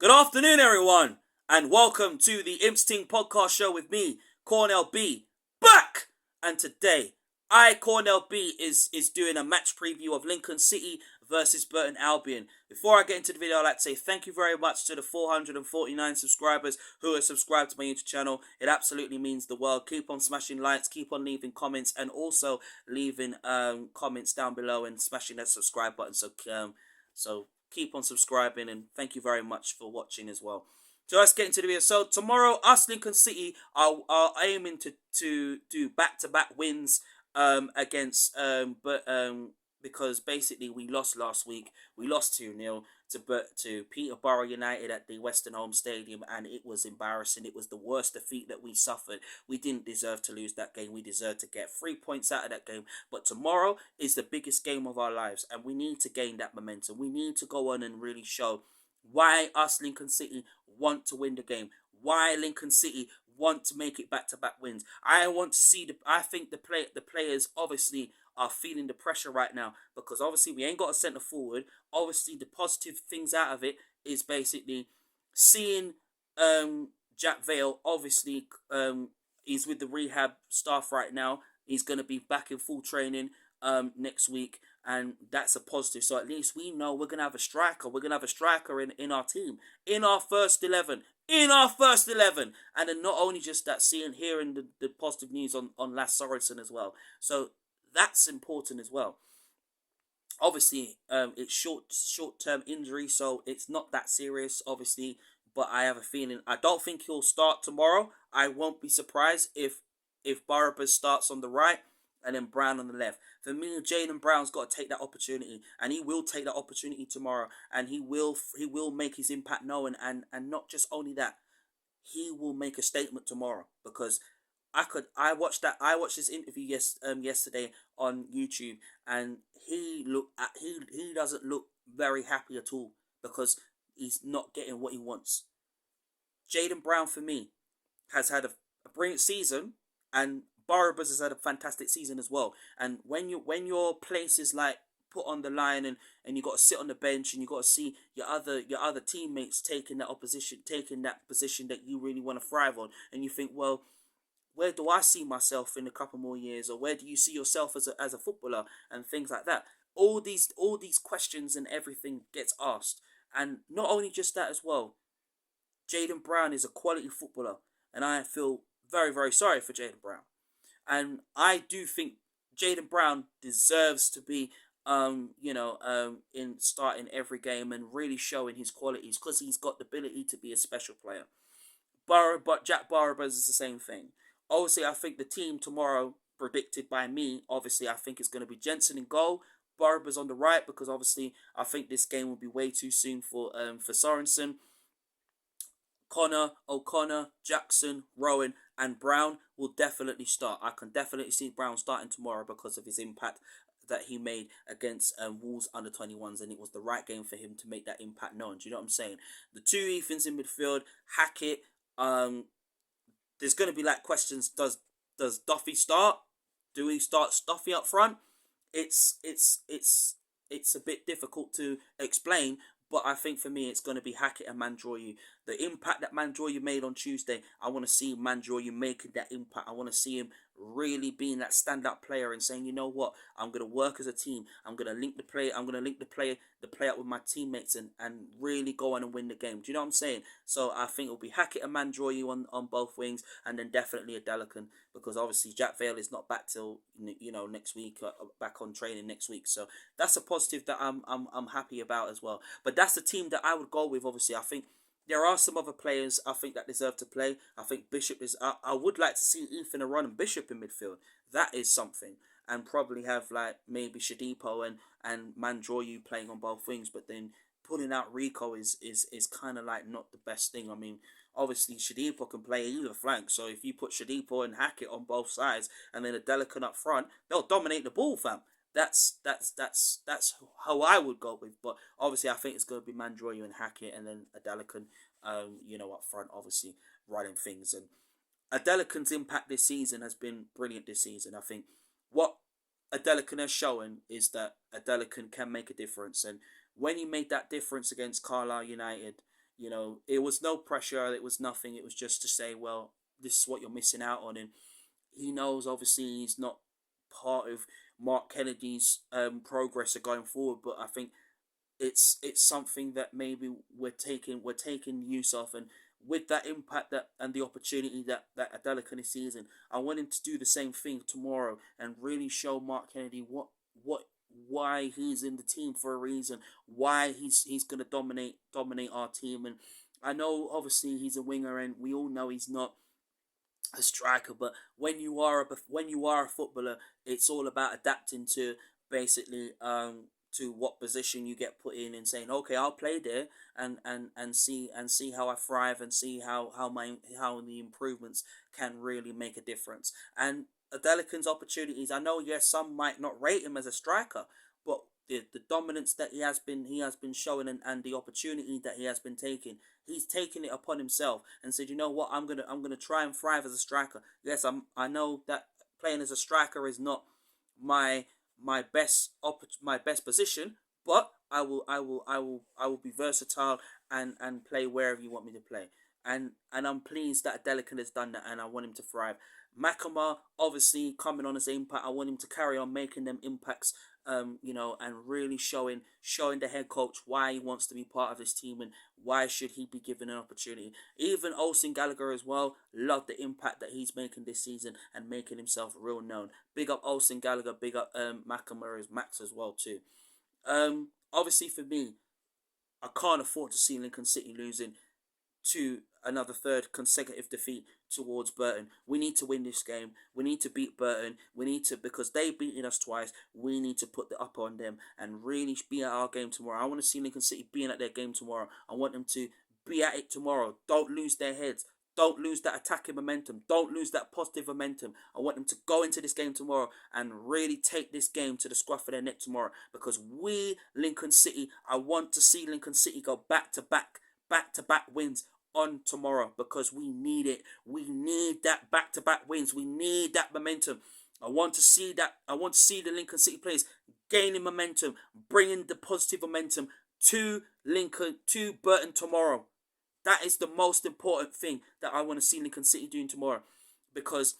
Good afternoon, everyone, and welcome to the Imps Ting podcast show with me, Cornell B, back. And today, Cornell B, is doing a match preview of Lincoln City versus Burton Albion. Before I get into the video, I'd like to say thank you very much to the 449 subscribers who are subscribed to my YouTube channel. It absolutely means the world. Keep on smashing likes, keep on leaving comments, and also leaving comments down below and smashing that subscribe button. So keep on subscribing, and thank you very much for watching as well. So let's get into the video. So tomorrow, us Lincoln City are aiming to do back-to-back wins against because basically we lost last week. We lost 2-0 to Peterborough United at the Western Home Stadium, and it was embarrassing. It was the worst defeat that we suffered. We didn't deserve to lose that game. We deserved to get 3 points out of that game. But tomorrow is the biggest game of our lives, and we need to gain that momentum. We need to go on and really show why us Lincoln City want to win the game. Why Lincoln City want to make it back-to-back wins. I want to see I think the players obviously are feeling the pressure right now, because obviously we ain't got a centre forward. Obviously the positive things out of it is basically seeing Jack Vale. Obviously he's with the rehab staff right now. He's going to be back in full training next week, and that's a positive. So at least we know we're going to have a striker. We're going to have a striker in our team, in our first 11. In our first 11. And then not only just that, hearing the positive news on Lass Sorensen as well. So that's important as well. Obviously, it's short term injury, so it's not that serious, obviously. But I have a feeling, I don't think he'll start tomorrow. I won't be surprised if Barabbas starts on the right and then Brown on the left. For me, Jaden Brown's got to take that opportunity, and he will take that opportunity tomorrow, and he will make his impact known, and not just only that, he will make a statement tomorrow, because I watched this interview yesterday on YouTube, and he doesn't look very happy at all, because he's not getting what he wants. Jaden Brown for me has had a brilliant season, and Barabbas has had a fantastic season as well. And when your place is like put on the line, and you got to sit on the bench, and you got to see your other teammates taking that position that you really want to thrive on, and you think, well, where do I see myself in a couple more years, or where do you see yourself as a footballer, and things like that. All these questions and everything gets asked, and not only just that as well. Jaden Brown is a quality footballer, and I feel very, very sorry for Jaden Brown. And I do think Jaden Brown deserves to be in starting every game and really showing his qualities, because he's got the ability to be a special player. But Jack Barabbas is the same thing. Obviously, I think the team tomorrow, predicted by me, obviously I think it's going to be Jensen in goal, Barabbas on the right, because obviously I think this game will be way too soon for Sorensen. Connor, O'Connor, Jackson, Rowan, and Brown will definitely start. I can definitely see Brown starting tomorrow because of his impact that he made against Wolves under 21s, and it was the right game for him to make that impact known. Do you know what I'm saying? The two Ethans in midfield, Hackett. There's going to be like questions. Does Duffy start? Do we start Duffy up front? It's a bit difficult to explain, but I think for me it's going to be Hackett and Mandroyu. The impact that Mandroyu made on Tuesday, I want to see Mandroyu making that impact. I want to see him really being that stand-up player and saying, you know what, I'm going to work as a team. I'm going to link the play. I'm going to link the play up with my teammates, and really go on and win the game. Do you know what I'm saying? So I think it'll be Hackett and Mandroyu on both wings, and then definitely a Delican, because obviously Jack Vale is not back till next week, back on training next week. So that's a positive that I'm happy about as well. But that's the team that I would go with. Obviously, I think there are some other players I think that deserve to play. I think Bishop is. I would like to see Ethan Aron and Bishop in midfield. That is something, and probably have like maybe Shadipo and Mandroyu playing on both wings. But then pulling out Rico is kind of like not the best thing. I mean, obviously Shadipo can play either flank. So if you put Shadipo and Hackett on both sides, and then a Delican up front, they'll dominate the ball, fam. That's how I would go with. But obviously, I think it's going to be Mandroyu and Hackett, and then Adelican, up front, obviously running things. And Adelican's impact this season has been brilliant this season. I think what Adelican has shown is that Adelican can make a difference, and when he made that difference against Carlisle United, It was no pressure. It was nothing. It was just to say, well, this is what you're missing out on. And he knows, obviously, he's not part of Mark Kennedy's progress of going forward. But I think it's something that maybe we're taking use of, and with that impact that and the opportunity that Adela Kennedy sees, and I want him to do the same thing tomorrow and really show Mark Kennedy what why he's in the team for a reason, why he's gonna dominate our team. And I know obviously he's a winger, and we all know he's not a striker, but when you are a footballer, it's all about adapting to basically to what position you get put in, and saying, okay, I'll play there, and see how I thrive, and see how the improvements can really make a difference. And Adelican's opportunities, I know, yes, some might not rate him as a striker, but the dominance that he has been showing, and the opportunity that he has been taking, he's taken it upon himself and said, you know what, I'm gonna try and thrive as a striker. Yes, I know that playing as a striker is not my my best position, but I will be versatile, and play wherever you want me to play. And I'm pleased that Delican has done that, and I want him to thrive. Makama, obviously coming on as an impact, I want him to carry on making them impacts, and really showing the head coach why he wants to be part of this team, and why should he be given an opportunity. Even Olsen Gallagher as well, love the impact that he's making this season, and making himself real known. Big up Olsen Gallagher, big up Makama as Max as well too. Obviously for me, I can't afford to see Lincoln City losing to another third consecutive defeat towards Burton. We need to win this game. We need to beat Burton. We need to, because they've beaten us twice, we need to put the up on them and really be at our game tomorrow. I want to see Lincoln City being at their game tomorrow. I want them to be at it tomorrow. Don't lose their heads. Don't lose that attacking momentum. Don't lose that positive momentum. I want them to go into this game tomorrow and really take this game to the scruff of their neck tomorrow. Because Lincoln City, I want to see Lincoln City go back-to-back wins on tomorrow, because we need it. We need that back-to-back wins. We need that momentum. I want to see that. I want to see the Lincoln City players gaining momentum, bringing the positive momentum to Burton tomorrow. That is the most important thing that I want to see Lincoln City doing tomorrow, because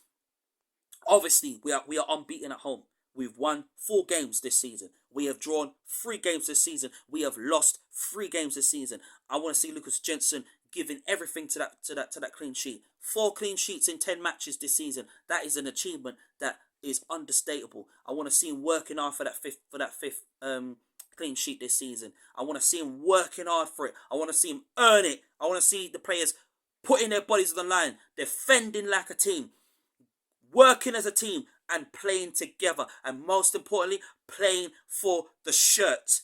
obviously we are unbeaten at home. We've won 4 games this season. We have drawn 3 games this season. We have lost 3 games this season. I want to see Lucas Jensen giving everything to that clean sheet. 4 clean sheets in 10 matches this season. That is an achievement that is understatable. I want to see him working hard for that fifth clean sheet this season. I want to see him working hard for it. I want to see him earn it. I want to see the players putting their bodies on the line, defending like a team, working as a team, and playing together. And most importantly, playing for the shirt,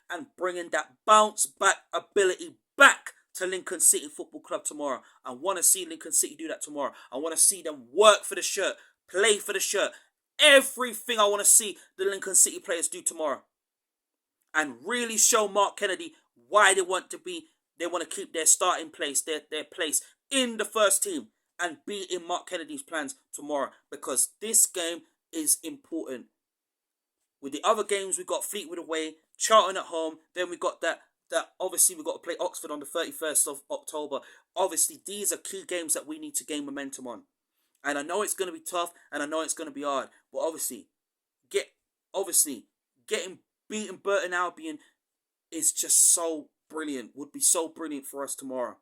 and bringing that bounce back ability back to Lincoln City Football Club tomorrow. I want to see Lincoln City do that tomorrow. I want to see them work for the shirt, play for the shirt. Everything I want to see the Lincoln City players do tomorrow. And really show Mark Kennedy why they want to keep their starting place, their place in the first team, and be in Mark Kennedy's plans tomorrow, because this game is important. With the other games, we got Fleetwood away, Charlton at home, then we got that obviously we've got to play Oxford on the 31st of October. Obviously, these are key games that we need to gain momentum on. And I know it's going to be tough, and I know it's going to be hard, but obviously getting beating Burton Albion is just so brilliant. Would be so brilliant for us tomorrow,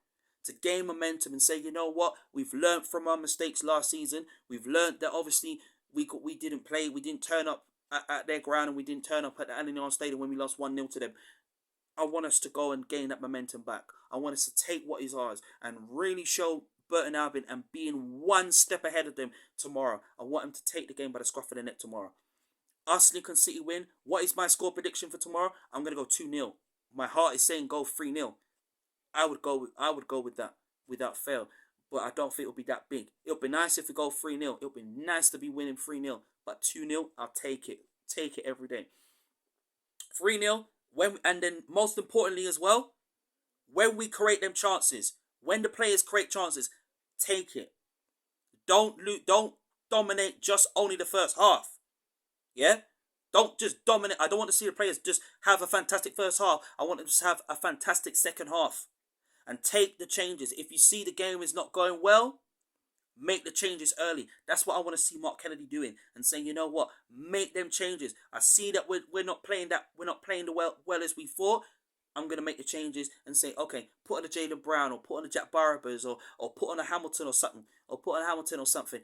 to gain momentum and say, you know what, we've learned from our mistakes last season. We've learned that obviously we didn't turn up at their ground, and we didn't turn up at the Allianz Stadium when we lost 1-0 to them. I want us to go and gain that momentum back. I want us to take what is ours and really show Burton Albion and being one step ahead of them tomorrow. I want them to take the game by the scruff of the neck tomorrow. Us, Lincoln City win. What is my score prediction for tomorrow? I'm going to go 2-0. My heart is saying go 3-0. I would go with that without fail. But I don't think it'll be that big. It'll be nice if we go 3-0. It'll be nice to be winning 3-0. But 2-0, I'll take it. Take it every day. 3-0. And then most importantly as well, when we create them chances, when the players create chances, take it. Don't dominate just only the first half. Yeah? Don't just dominate. I don't want to see the players just have a fantastic first half. I want them to have a fantastic second half. and take the changes. If you see the game is not going well, make the changes early. That's what I want to see Mark Kennedy doing and saying, you know what, make them changes. I see that we're not playing the well as we thought. I'm gonna make the changes and say, okay, put on a Jalen Brown or put on a Jack Barbers or put on a Hamilton or something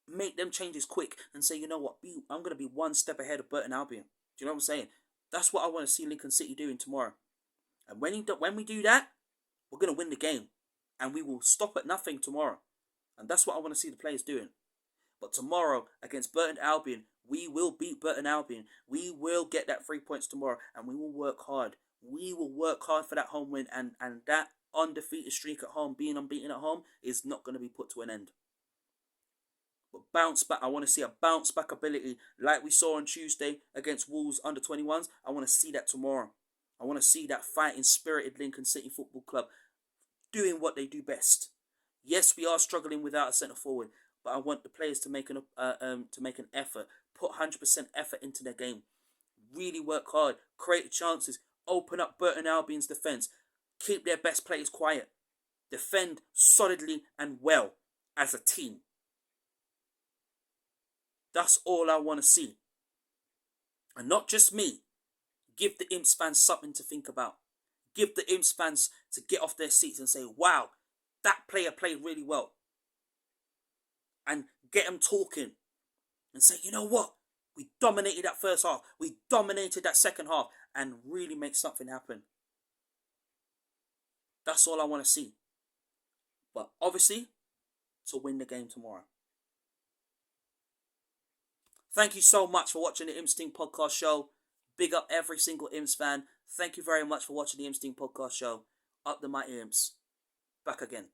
Make them changes quick and say, you know what, I'm gonna be one step ahead of Burton Albion. Do you know what I'm saying? That's what I want to see Lincoln City doing tomorrow. And when we do that, we're gonna win the game, and we will stop at nothing tomorrow. And that's what I want to see the players doing. But tomorrow against Burton Albion, we will beat Burton Albion. We will get that 3 points tomorrow, and we will work hard. We will work hard for that home win, and that undefeated streak at home, being unbeaten at home, is not going to be put to an end. But bounce back. I want to see a bounce back ability like we saw on Tuesday against Wolves under 21s. I want to see that tomorrow. I want to see that fighting, spirited Lincoln City Football Club doing what they do best. Yes, we are struggling without a centre forward, but I want the players to make an effort, put 100% effort into their game, really work hard, create chances, open up Burton Albion's defence, keep their best players quiet, defend solidly and well as a team. That's all I want to see. And not just me. Give the Imps fans something to think about. Give the Imps fans to get off their seats and say, wow, that player played really well. And get them talking and say, you know what? We dominated that first half. We dominated that second half, and really make something happen. That's all I want to see. But obviously, to win the game tomorrow. Thank you so much for watching the Imps Ting Podcast Show. Big up every single Imps fan. Thank you very much for watching the Imps Ting Podcast Show. Up the mighty Imps. Back again.